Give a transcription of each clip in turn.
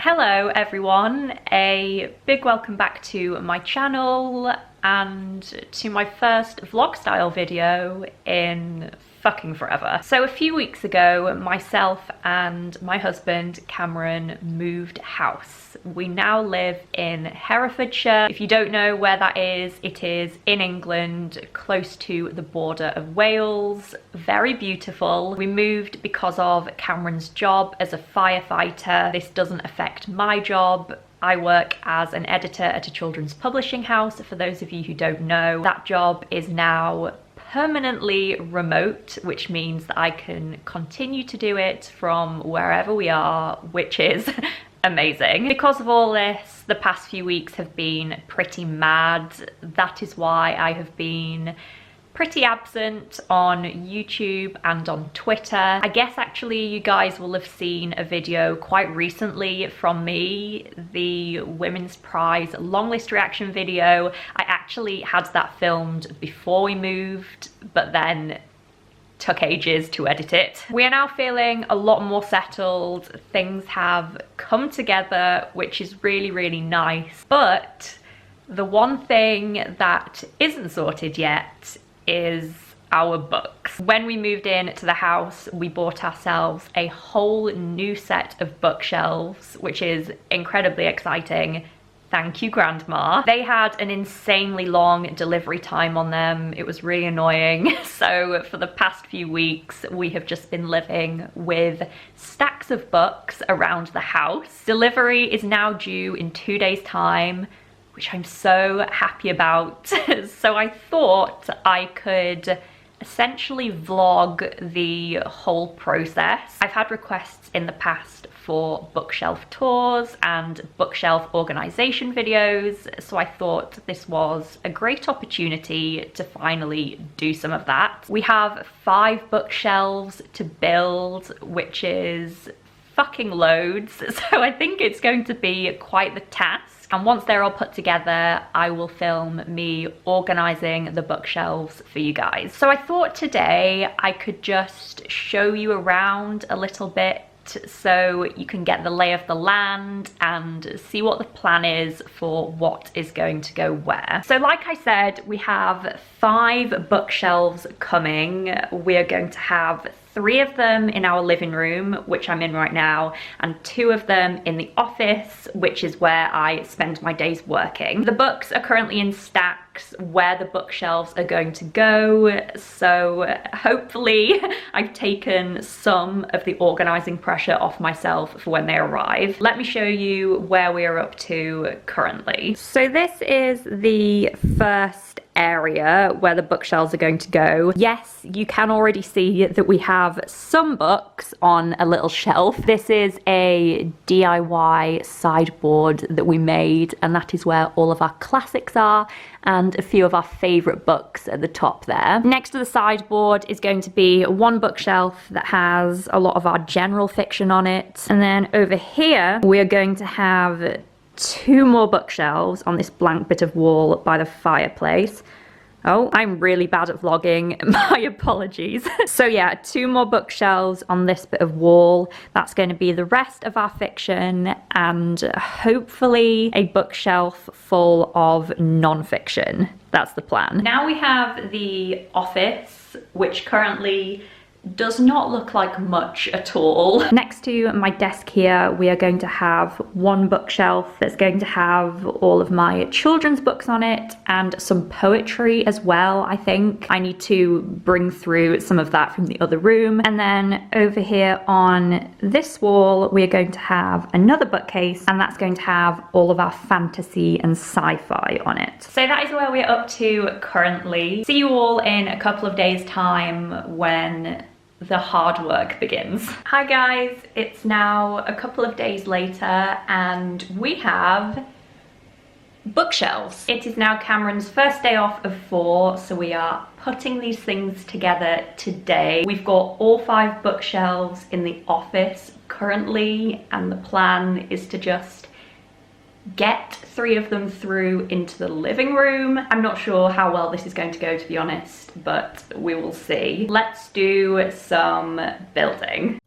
Hello everyone, a big welcome back to my channel and to my first vlog style video in fucking forever. So a few weeks ago, myself and my husband Cameron moved house. We now live in Herefordshire. If you don't know where that is, it is in England, close to the border of Wales. Very beautiful. We moved because of Cameron's job as a firefighter. This doesn't affect my job. I work as an editor at a children's publishing house, for those of you who don't know. That job is now permanently remote, which means that I can continue to do it from wherever we are, which is amazing. Because of all this, the past few weeks have been pretty mad. That is why I have been pretty absent on YouTube and on Twitter. I guess actually you guys will have seen a video quite recently from me, the Women's Prize longlist reaction video. I actually had that filmed before we moved, but then took ages to edit it. We are now feeling a lot more settled. Things have come together, which is really, really nice. But the one thing that isn't sorted yet is our books. When we moved in to the house, we bought ourselves a whole new set of bookshelves, which is incredibly exciting. Thank you, Grandma. They had an insanely long delivery time on them. It was really annoying. So for the past few weeks, we have just been living with stacks of books around the house. Delivery is now due in 2 days' time, which I'm so happy about. So I thought I could essentially vlog the whole process. I've had requests in the past for bookshelf tours and bookshelf organization videos, so I thought this was a great opportunity to finally do some of that. We have 5 bookshelves to build, which is fucking loads, so I think it's going to be quite the task. And once they're all put together, I will film me organizing the bookshelves for you guys. So I thought today I could just show you around a little bit so you can get the lay of the land and see what the plan is for what is going to go where. So like I said, we have 5 bookshelves coming. We are going to have 3 of them in our living room, which I'm in right now, and 2 of them in the office, which is where I spend my days working. The books are currently in stacks where the bookshelves are going to go, so hopefully I've taken some of the organizing pressure off myself for when they arrive. Let me show you where we are up to currently. So this is the first area where the bookshelves are going to go. Yes, you can already see that we have some books on a little shelf. This is a DIY sideboard that we made, and that is where all of our classics are and a few of our favorite books at the top there. Next to the sideboard is going to be one bookshelf that has a lot of our general fiction on it, and then over here we are going to have 2 more bookshelves on this blank bit of wall by the fireplace. Oh, I'm really bad at vlogging, my apologies. So yeah, 2 more bookshelves on this bit of wall. That's going to be the rest of our fiction, and hopefully a bookshelf full of non-fiction. That's the plan. Now we have the office, which currently does not look like much at all. Next to my desk here, we are going to have one bookshelf that's going to have all of my children's books on it and some poetry as well, I think. I need to bring through some of that from the other room. And then over here on this wall, we are going to have another bookcase, and that's going to have all of our fantasy and sci-fi on it. So that is where we're up to currently. See you all in a couple of days' time when the hard work begins. Hi guys, it's now a couple of days later and we have bookshelves. It is now Cameron's first day off of 4, so we are putting these things together today. We've got all 5 bookshelves in the office currently, and the plan is to just get 3 of them through into the living room. I'm not sure how well this is going to go, to be honest, but we will see. Let's do some building.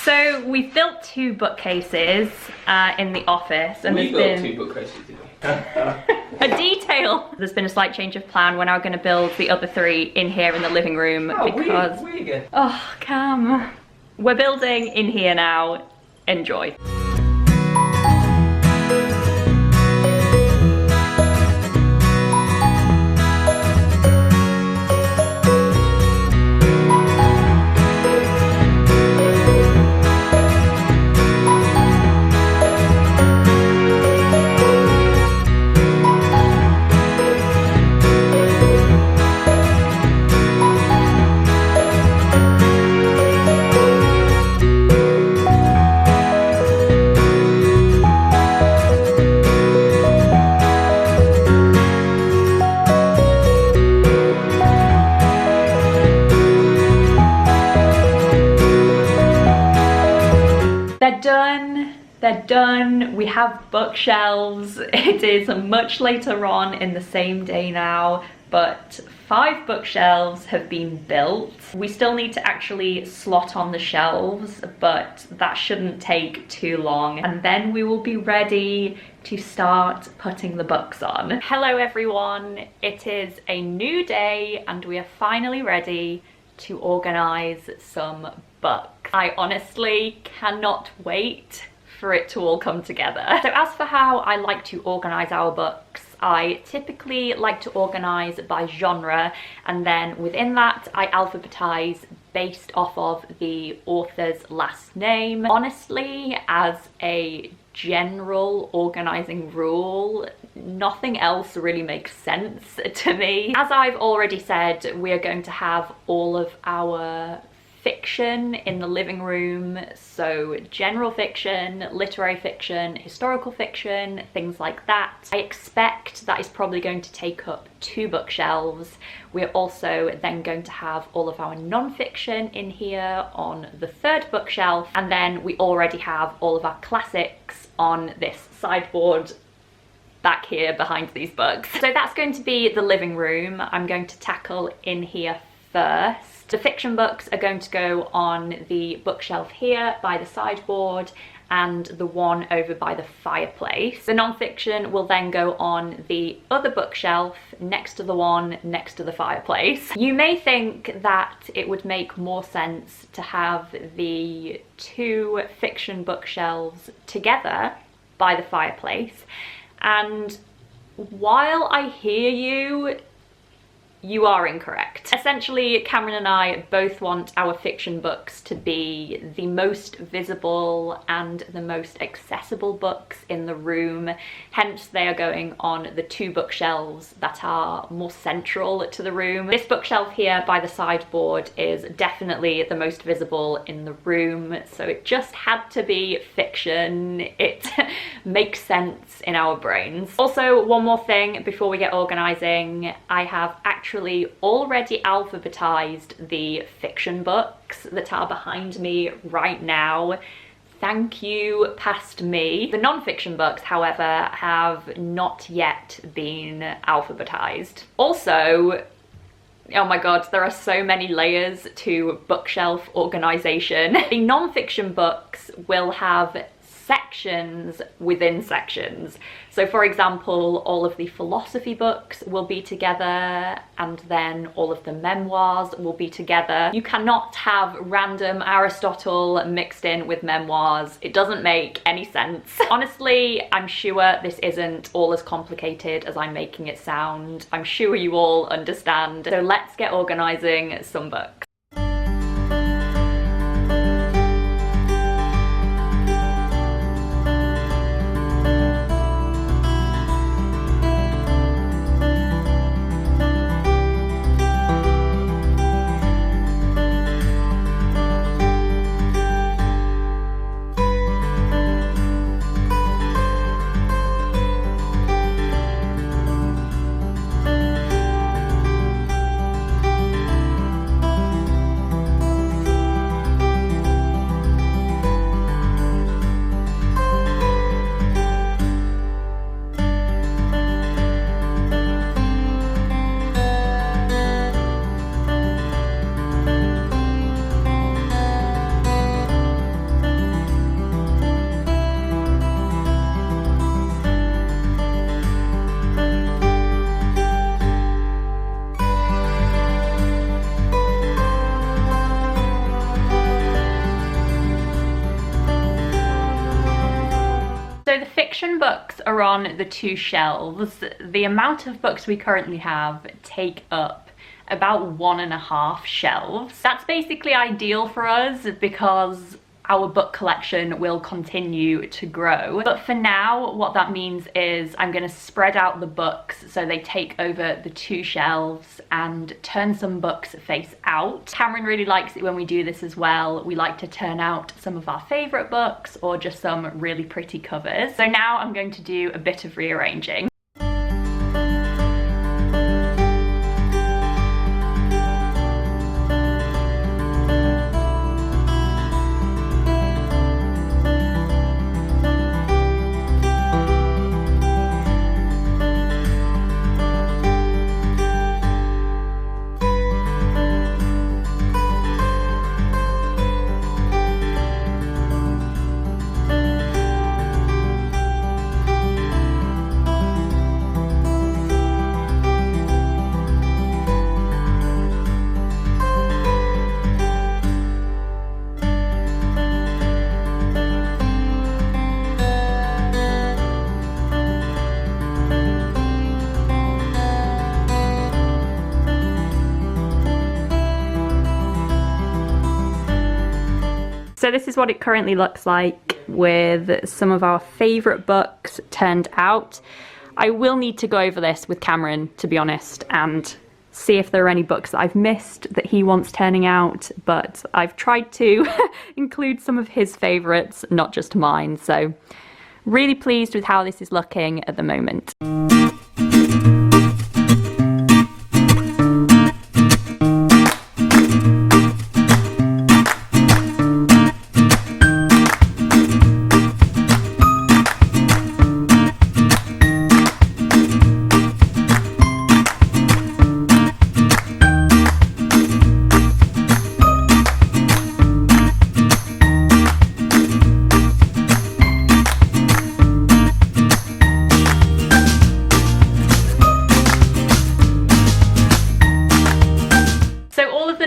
So we've built 2 bookcases in the office, and We there's built been 2 bookcases, didn't we? a detail. There's been a slight change of plan. We're now going to build the other 3 in here in the living room because... Weird. Oh, Cam. We're building in here now. Enjoy. They're done. We have bookshelves. It is much later on in the same day now, but 5 bookshelves have been built. We still need to actually slot on the shelves, but that shouldn't take too long. And then we will be ready to start putting the books on. Hello everyone. It is a new day and we are finally ready to organize some books. I honestly cannot wait for it to all come together. So as for how I like to organize our books, I typically like to organize by genre, and then within that I alphabetize based off of the author's last name. Honestly, as a general organizing rule, nothing else really makes sense to me. As I've already said, we are going to have all of our fiction in the living room, so general fiction, literary fiction, historical fiction, things like that. I expect that is probably going to take up 2 bookshelves. We're also then going to have all of our non-fiction in here on the 3rd bookshelf, and then we already have all of our classics on this sideboard back here behind these books. So that's going to be the living room. I'm going to tackle in here first. The fiction books are going to go on the bookshelf here by the sideboard and the one over by the fireplace. The non-fiction will then go on the other bookshelf next to the one next to the fireplace. You may think that it would make more sense to have the 2 fiction bookshelves together by the fireplace, and while I hear you, you are incorrect. Essentially, Cameron and I both want our fiction books to be the most visible and the most accessible books in the room. Hence, they are going on the 2 bookshelves that are more central to the room. This bookshelf here by the sideboard is definitely the most visible in the room, so it just had to be fiction. It makes sense in our brains. Also, one more thing before we get organizing, I have actually already alphabetized the fiction books that are behind me right now. Thank you, past me. The non-fiction books, however, have not yet been alphabetized. Also, oh my god, there are so many layers to bookshelf organization. The non-fiction books will have sections within sections. So for example, all of the philosophy books will be together, and then all of the memoirs will be together. You cannot have random Aristotle mixed in with memoirs. It doesn't make any sense. Honestly, I'm sure this isn't all as complicated as I'm making it sound. I'm sure you all understand. So let's get organizing some books. fiction books are on the two shelves. The amount of books we currently have take up about 1.5 shelves. That's basically ideal for us because our book collection will continue to grow. But for now, what that means is I'm gonna spread out the books so they take over the two shelves and turn some books face out. Cameron really likes it when we do this as well. We like to turn out some of our favorite books or just some really pretty covers. So now I'm going to do a bit of rearranging. So this is what it currently looks like with some of our favourite books turned out. I will need to go over this with Cameron, to be honest, and see if there are any books that I've missed that he wants turning out, but I've tried to include some of his favourites, not just mine, so really pleased with how this is looking at the moment.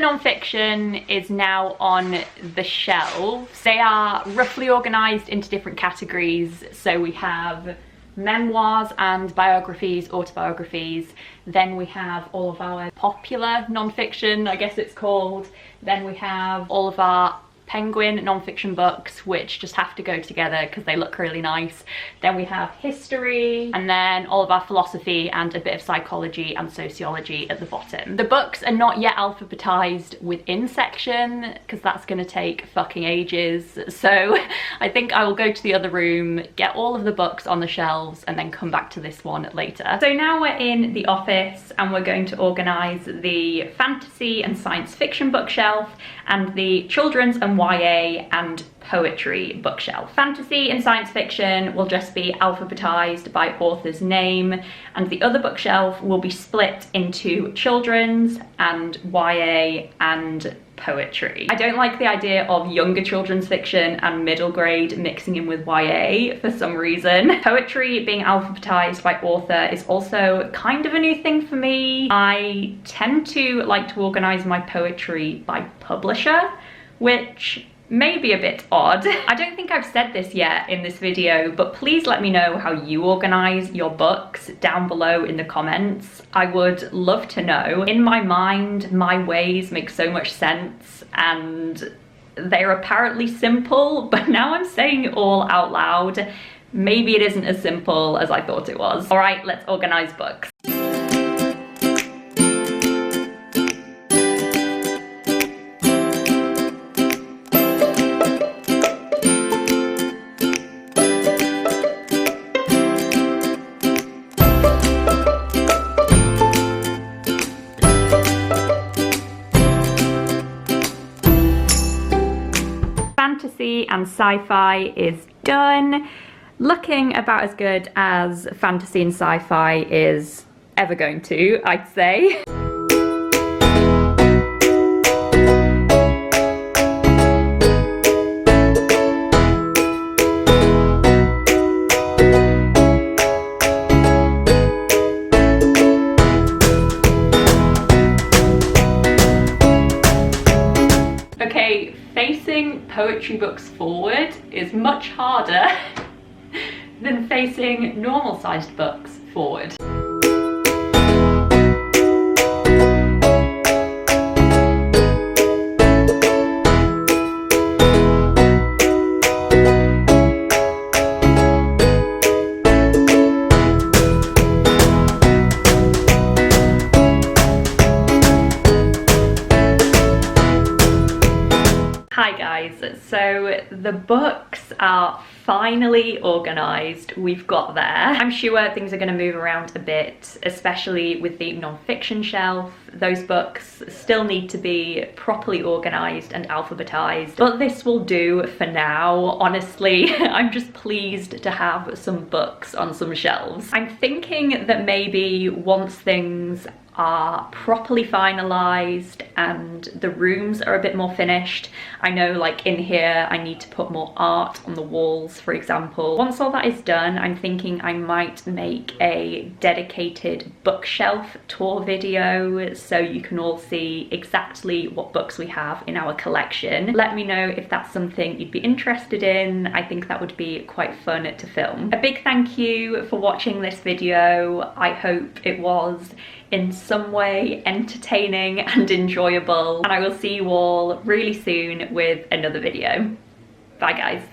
Non-fiction is now on the shelves. They are roughly organised into different categories. So we have memoirs and biographies, autobiographies. Then we have all of our popular non-fiction, I guess it's called. Then we have all of our Penguin non-fiction books, which just have to go together because they look really nice. Then we have history, and then all of our philosophy and a bit of psychology and sociology at the bottom. The books are not yet alphabetized within section because that's going to take fucking ages. So I think I will go to the other room, get all of the books on the shelves, and then come back to this one later. So now we're in the office and we're going to organise the fantasy and science fiction bookshelf and the children's and YA and poetry bookshelf. Fantasy and science fiction will just be alphabetized by author's name, and the other bookshelf will be split into children's and YA and poetry. I don't like the idea of younger children's fiction and middle grade mixing in with YA for some reason. Poetry being alphabetized by author is also kind of a new thing for me. I tend to like to organize my poetry by publisher, which may be a bit odd. I don't think I've said this yet in this video, but please let me know how you organize your books down below in the comments. I would love to know. In my mind, my ways make so much sense and they're apparently simple, but now I'm saying it all out loud. Maybe it isn't as simple as I thought it was. All right, let's organize books. Fantasy and sci-fi is done. Looking about as good as fantasy and sci-fi is ever going to, I'd say. Facing poetry books forward is much harder than facing normal sized books forward. Hi guys, so the books are finally organised. We've got there. I'm sure things are going to move around a bit, especially with the non-fiction shelf. Those books still need to be properly organised and alphabetised, but this will do for now. Honestly, I'm just pleased to have some books on some shelves. I'm thinking that maybe once things are properly finalized and the rooms are a bit more finished. I know, like in here I need to put more art on the walls, for example. Once all that is done, I'm thinking I might make a dedicated bookshelf tour video so you can all see exactly what books we have in our collection. Let me know if that's something you'd be interested in. I think that would be quite fun to film. A big thank you for watching this video. I hope it was in some way entertaining and enjoyable, and I will see you all really soon with another video. Bye guys.